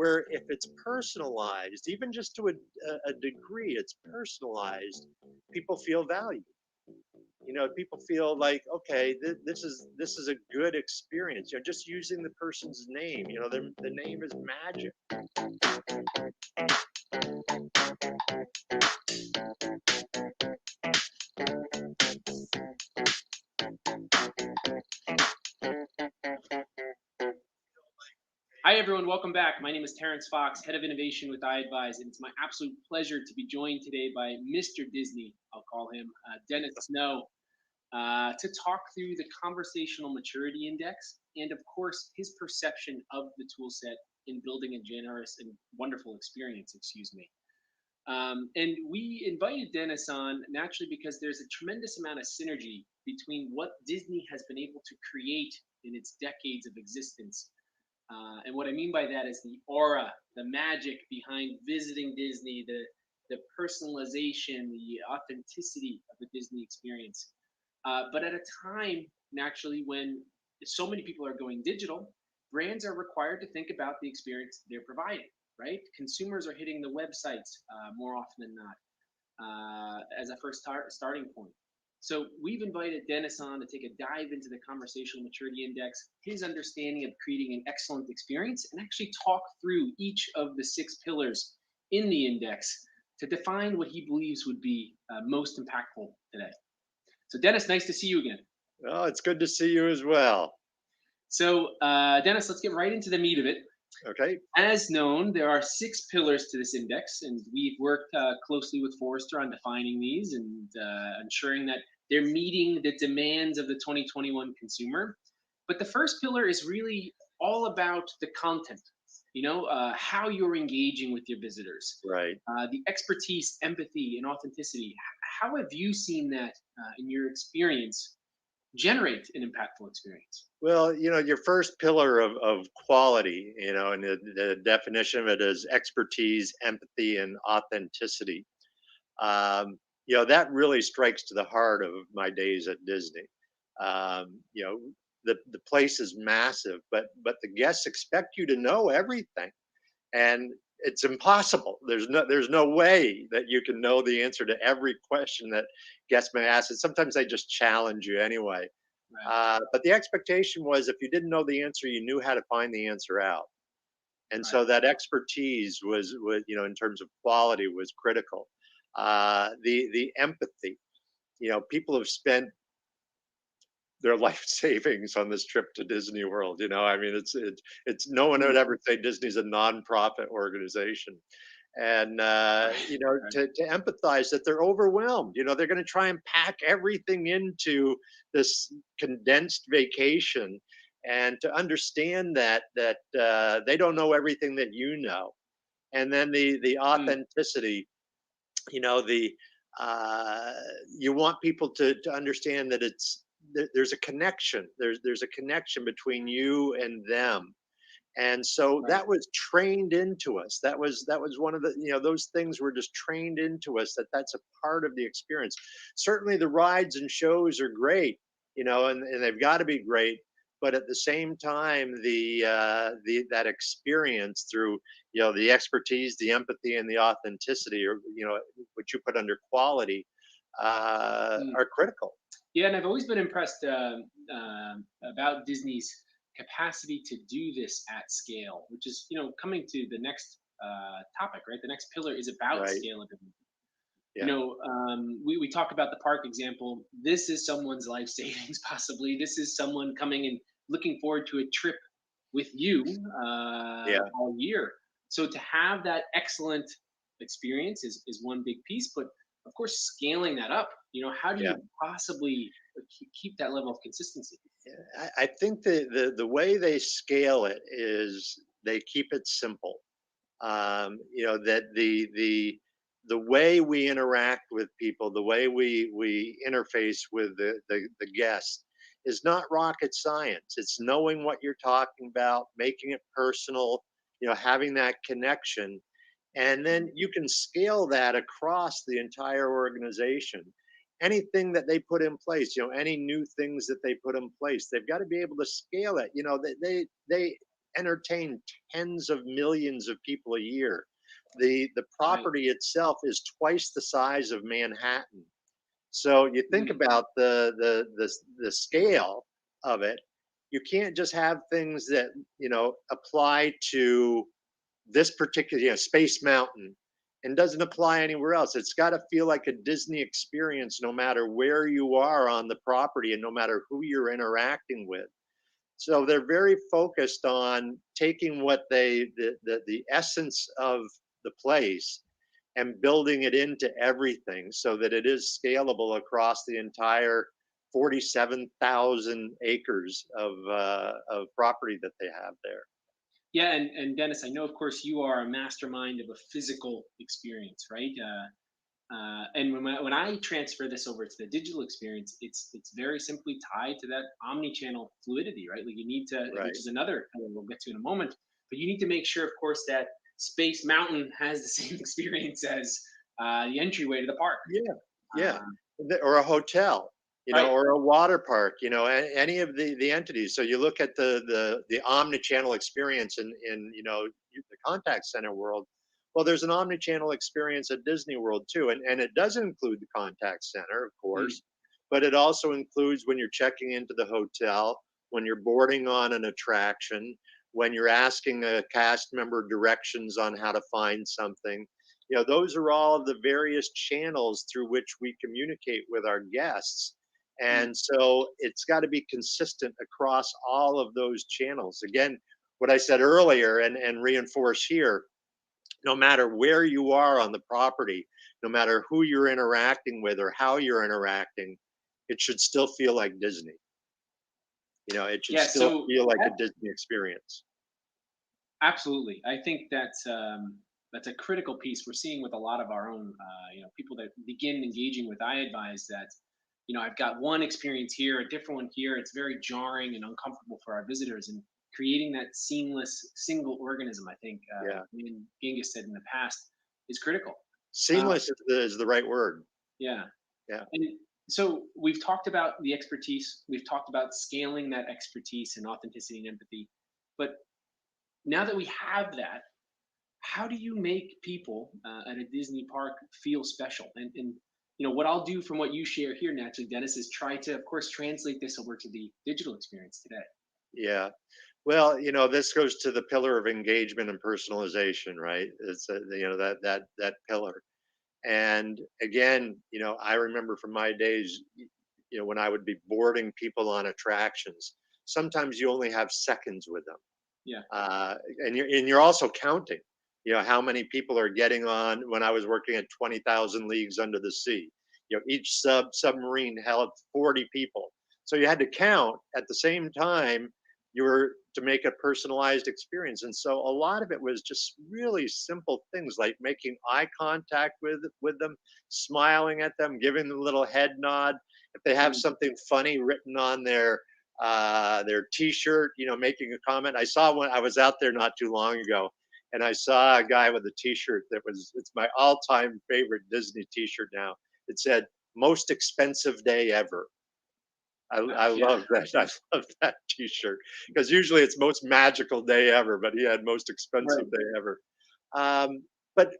where if it's personalized, even just to a degree, it's personalized, people feel valued. People feel like, okay, this is a good experience. Just using the person's name. The name is magic. Hi, everyone. Welcome back. My name is Terrence Fox, Head of Innovation with iAdvise, and it's my absolute pleasure to be joined today by Mr. Disney, I'll call him, Dennis Snow, to talk through the Conversational Maturity Index and, of course, his perception of the toolset in building a generous and wonderful experience, excuse me. And we invited Dennis on naturally because there's a tremendous amount of synergy between what Disney has been able to create in its decades of existence, and what I mean by that is the aura, the magic behind visiting Disney, the personalization, the authenticity of the Disney experience. But at a time, naturally, when so many people are going digital, brands are required to think about the experience they're providing. Right? Consumers are hitting the websites more often than not as a starting point. So we've invited Dennis on to take a dive into the Conversational Maturity Index, his understanding of creating an excellent experience, and actually talk through each of the six pillars in the index to define what he believes would be most impactful today. So Dennis, nice to see you again. Oh, it's good to see you as well. So Dennis, let's get right into the meat of it. Okay. As known, there are six pillars to this index, and we've worked closely with Forrester on defining these and ensuring that they're meeting the demands of the 2021 consumer. But the first pillar is really all about the content, how you're engaging with your visitors, Right. the expertise, empathy, and authenticity. How have you seen that in your experience generate an impactful experience? Well, your first pillar of quality, and the definition of it is expertise, empathy, and authenticity. That really strikes to the heart of my days at Disney. The place is massive, but the guests expect you to know everything, and it's impossible. There's no way that you can know the answer to every question that guests may ask, and sometimes they just challenge you anyway. Right. But the expectation was if you didn't know the answer, you knew how to find the answer out. And Right. so that expertise was in terms of quality was critical. The empathy, people have spent their life savings on this trip to Disney World. I mean, it's no one would Mm. ever say Disney's a nonprofit organization, and Right. Right. to empathize that they're overwhelmed. They're going to try and pack everything into this condensed vacation, and to understand that they don't know everything that you know, and then the Mm. authenticity. The uh, you want people to understand that there's a connection. There's a connection between you and them, and so Right. that was trained into us. That was one of the those things were just trained into us, that's a part of the experience. Certainly the rides and shows are great, and they've got to be great, but at the same time the that experience through the expertise, the empathy, and the authenticity, or what you put under quality, Mm. are critical. Yeah, and I've always been impressed about Disney's capacity to do this at scale, which is, coming to the next topic, right? The next pillar is about Right. scalability. Yeah. We talk about the park example. This is someone's life savings, possibly. This is someone coming and looking forward to a trip with you Yeah. all year. So to have that excellent experience is one big piece, but of course, scaling that up, how do Yeah. you possibly keep that level of consistency? I think the way they scale it is they keep it simple. That the way we interact with people, the way we interface with the guest, is not rocket science. It's knowing what you're talking about, making it personal, having that connection, and then you can scale that across the entire organization. Anything that they put in place, any new things that they put in place, they've got to be able to scale it. They entertain tens of millions of people a year. The Right. property itself is twice the size of Manhattan. So you think Mm, about the scale of it. You can't just have things that apply to this particular, Space Mountain, and doesn't apply anywhere else. It's got to feel like a Disney experience, no matter where you are on the property and no matter who you're interacting with. So they're very focused on taking what the essence of the place and building it into everything so that it is scalable across the entire 47,000 acres of property that they have there. yeah, and Dennis, I know, of course, you are a mastermind of a physical experience, right? And when I transfer this over to the digital experience, it's very simply tied to that omni-channel fluidity, right? Like you need to, which Right. is another we'll get to in a moment, but you need to make sure, of course, that Space Mountain has the same experience as the entryway to the park. Yeah, yeah, Uh, or a hotel, right. or a water park, any of the entities. So you look at the omni-channel experience in the contact center world. Well, there's an omni-channel experience at Disney World too, and it does include the contact center, of Mm, course, but it also includes when you're checking into the hotel, when you're boarding on an attraction, when you're asking a cast member directions on how to find something. Those are all of the various channels through which we communicate with our guests. mm. And so it's got to be consistent across all of those channels. Again, what I said earlier and reinforce here, no matter where you are on the property, no matter who you're interacting with or how you're interacting, it should still feel like Disney. It should Yeah. still So feel like a Disney experience. absolutely, I think that's a critical piece we're seeing with a lot of our own, people that begin engaging with iAdvise. That I've got one experience here, a different one here. It's very jarring and uncomfortable for our visitors, and creating that seamless single organism. I think Yeah. Genghis said in the past is critical. Uh, Seamless is the right word. yeah, Yeah. and so we've talked about the expertise. We've talked about scaling that expertise and authenticity and empathy, but now that we have that, how do you make people at a Disney park feel special? And what I'll do from what you share here, naturally, Dennis, is try to, of course, translate this over to the digital experience today. Yeah. Well, this goes to the pillar of engagement and personalization, right? It's that pillar. And again, I remember from my days, when I would be boarding people on attractions. Sometimes you only have seconds with them, Yeah. uh, and you're also counting. How many people are getting on. When I was working at 20,000 Leagues Under the Sea, each submarine held 40 people, so you had to count at the same time. You were to make a personalized experience, and so a lot of it was just really simple things like making eye contact with them, smiling at them, giving them a little head nod. If they have Mm, something funny written on their T-shirt, making a comment. I saw one. I was out there not too long ago, and I saw a guy with a T-shirt that was. It's my all-time favorite Disney T-shirt now. It said "Most expensive day ever." I yeah. love that. I love that T-shirt because usually it's most magical day ever, but he had most expensive Right. day ever. But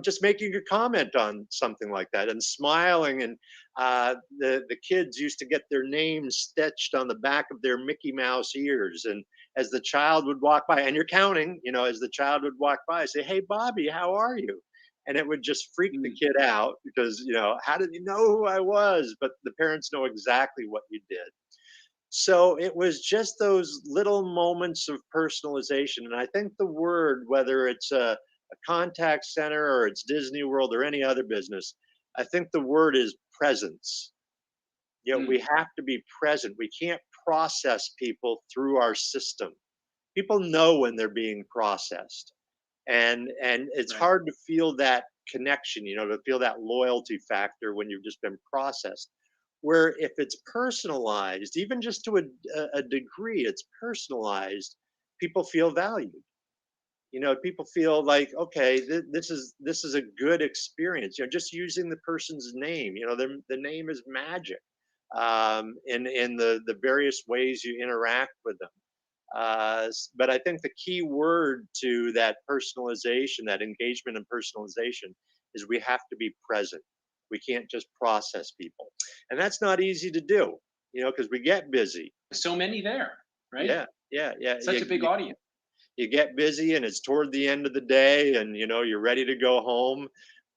just making a comment on something like that and smiling, and the kids used to get their names stitched on the back of their Mickey Mouse ears, and as the child would walk by, and you're counting, as the child would walk by, say, "Hey, Bobby, how are you?" And it would just freak the Mm, kid out because how did you know who I was? But the parents know exactly what you did. So it was just those little moments of personalization. And I think the word, whether it's a contact center or it's Disney World or any other business, I think the word is presence. We mm, have to be present. We can't process people through our system. People know when they're being processed. And it's right. hard to feel that connection, to feel that loyalty factor when you've just been processed. Where if it's personalized, even just to a degree, it's personalized, people feel valued. People feel like, okay, this is a good experience. Just using the person's name. The name is magic. In the various ways you interact with them. But I think the key word to that personalization, that engagement and personalization, is we have to be present. We can't just process people, and that's not easy to do, because we get busy. So many there, right? Yeah, yeah, yeah. Such a big audience. You get busy, and it's toward the end of the day, and you're ready to go home.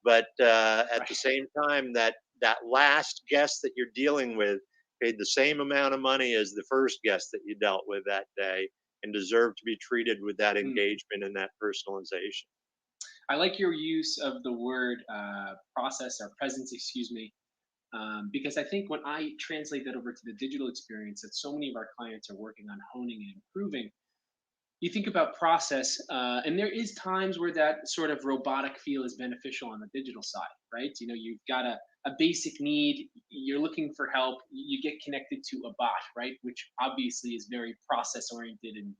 But at the Right. same time, that last guest that you're dealing with paid the same amount of money as the first guest that you dealt with that day, and deserve to be treated with that Mm. engagement and that personalization. I like your use of the word process or presence, excuse me, because I think when I translate that over to the digital experience that so many of our clients are working on honing and improving, you think about process, and there is times where that sort of robotic feel is beneficial on the digital side, right? You've got a basic need, you're looking for help, you get connected to a bot, right? Which obviously is very process oriented and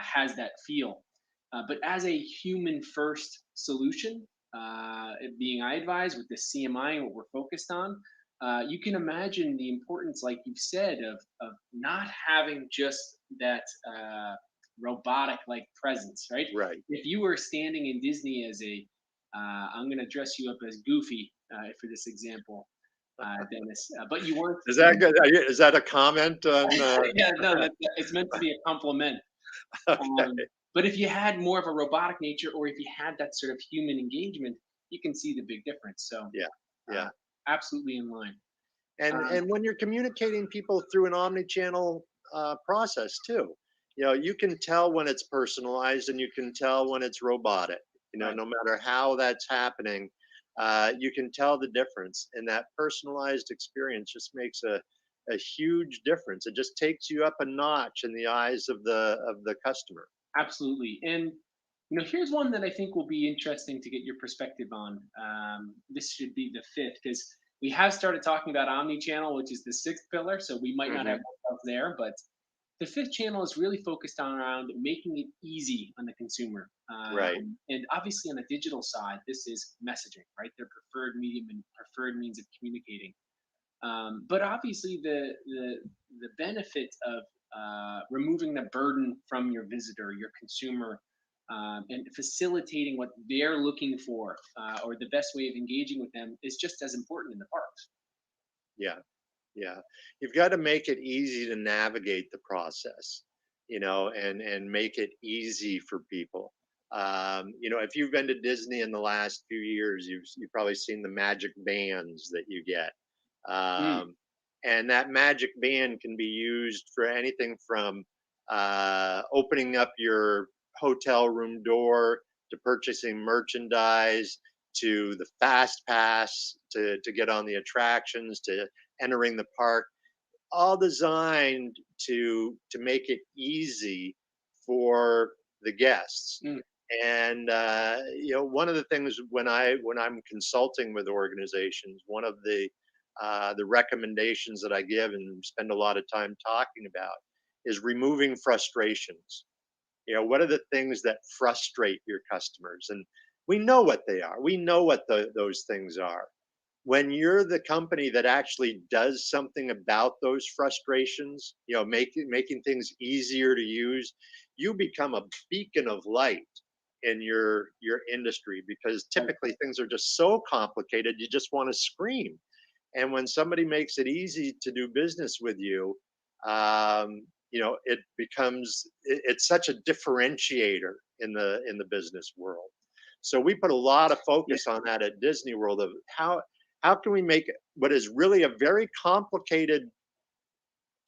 has that feel. But as a human first solution, it being iAdvise with the CMI and what we're focused on, you can imagine the importance, like you've said, of not having just that robotic like presence, right? Right. If you were standing in Disney as I'm going to dress you up as Goofy for this example, Dennis, but you weren't. Is that good? Is that a comment on? Yeah, no, it's meant to be a compliment. Okay. But if you had more of a robotic nature, or if you had that sort of human engagement, you can see the big difference. So, Yeah. uh, Yeah. absolutely in line. And when you're communicating people through an omni-channel process too, you can tell when it's personalized, and you can tell when it's robotic. Right. No matter how that's happening, you can tell the difference, and that personalized experience just makes a huge difference. It just takes you up a notch in the eyes of the customer. Absolutely. And here's one that I think will be interesting to get your perspective on. This should be the fifth because we have started talking about omni-channel, which is the sixth pillar. So we might not have Hmm. much else there, but the fifth channel is really focused on around making it easy on the consumer. Right. And obviously on the digital side, this is messaging, right? Their preferred medium and preferred means of communicating. But obviously, the benefit of removing the burden from your visitor, your consumer, and facilitating what they're looking for, or the best way of engaging with them, is just as important in the parks. Yeah. Yeah. You've got to make it easy to navigate the process, and make it easy for people. If you've been to Disney in the last few years, you've probably seen the magic bands that you get. Mm, And that magic band can be used for anything from opening up your hotel room door to purchasing merchandise to the fast pass to get on the attractions to entering the park, all designed to make it easy for the guests. mm, And one of the things when I'm consulting with organizations, one of the recommendations that I give and spend a lot of time talking about is removing frustrations. What are the things that frustrate your customers? And we know what they are. We know what those things are. When you're the company that actually does something about those frustrations, making things easier to use, you become a beacon of light in your industry, because right. typically things are just so complicated you just want to scream. And when somebody makes it easy to do business with you, it becomes it's such a differentiator in the business world. So we put a lot of Yeah. focus on that at Disney World, of how can we make what is really a very complicated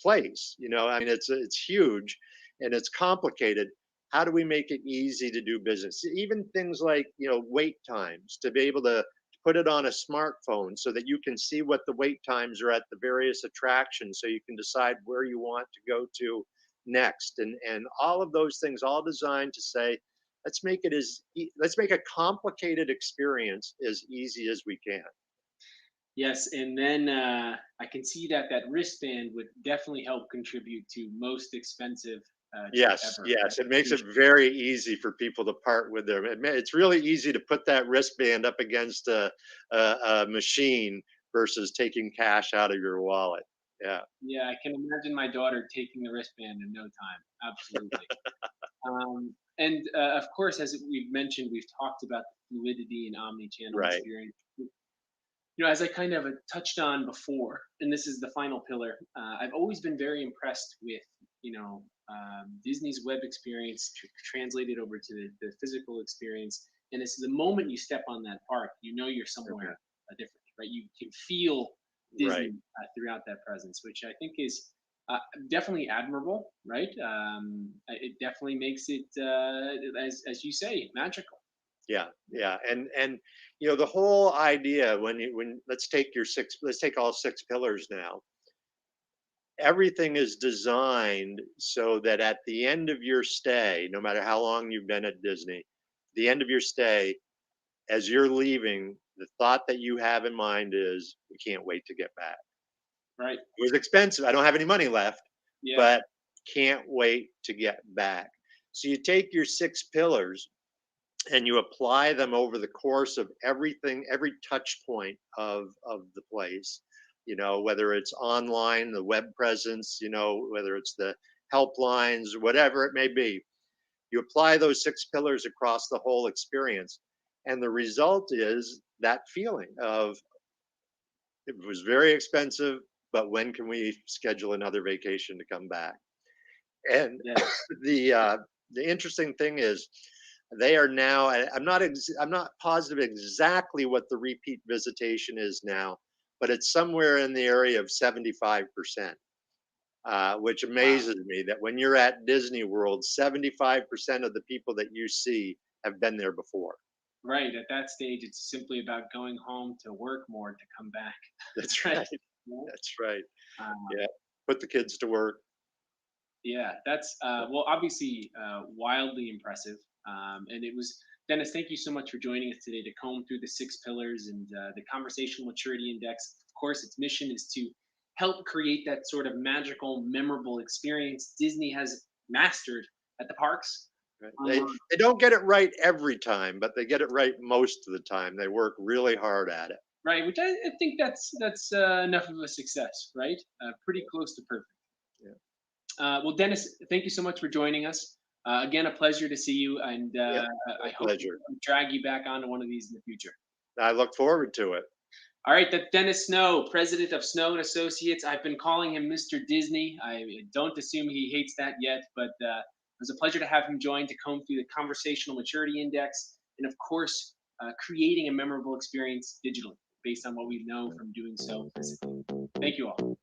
place. I mean, it's huge and it's complicated. How do we make it easy to do business? Even things like wait times, to be able to put it on a smartphone so that you can see what the wait times are at the various attractions, so you can decide where you want to go to next, and all of those things, all designed to say, let's make a complicated experience as easy as we can. Yes, and then I can see that that wristband would definitely help contribute to most expensive trip Yes, ever. yes, it makes it very easy for people to part with them. It's really easy to put that wristband up against a machine versus taking cash out of your wallet. Yeah. Yeah, I can imagine my daughter taking the wristband in no time. Absolutely. And of course, as we've mentioned, we've talked about the fluidity and omni-channel Right. experience. As I kind of touched on before, and this is the final pillar, I've always been very impressed with, Disney's web experience translated over to the physical experience. And it's the moment you step on that park, you're somewhere Mhm. different, right? You can feel Disney Right. throughout that presence, which I think is definitely admirable, right? It definitely makes it, as you say, magical. Yeah. Yeah. And the whole idea when let's take all six pillars now. Everything is designed so that at the end of your stay, no matter how long you've been at Disney, the end of your stay, as you're leaving, the thought that you have in mind is, "We can't wait to get back. Right. It was expensive. I don't have any money left, Yeah. but can't wait to get back." So you take your six pillars and you apply them over the course of everything, every touch point of the place. Whether it's online, the web presence, whether it's the helplines, whatever it may be. You apply those six pillars across the whole experience, and the result is that feeling of, it was very expensive, but when can we schedule another vacation to come back? And Yes. the interesting thing is, they are now. I'm not positive exactly what the repeat visitation is now, but it's somewhere in the area of 75%, which Wow. amazes me that when you're at Disney World, 75% of the people that you see have been there before. Right. At that stage, it's simply about going home to work more to come back. That's Right. right. Yeah. That's right. Uh, Yeah. Put the kids to work. yeah, that's well, obviously wildly impressive. And it was Dennis. Thank you so much for joining us today to comb through the six pillars and the conversational maturity index. Of course, its mission is to help create that sort of magical, memorable experience Disney has mastered at the parks. Right. They Um, they don't get it right every time, but they get it right most of the time. They work really hard at it. right, which I think that's enough of a success, right? Pretty close to perfect. Yeah. Well, Dennis, thank you so much for joining us. Again, a pleasure to see you, and Yep. I My hope to pleasure. drag you back onto one of these in the future. I look forward to it. All right, that's Dennis Snow, president of Snow and Associates. I've been calling him Mr. Disney. I don't assume he hates that yet, but it was a pleasure to have him join to comb through the conversational maturity index, and of course, creating a memorable experience digitally based on what we know from doing so physically. Thank you all.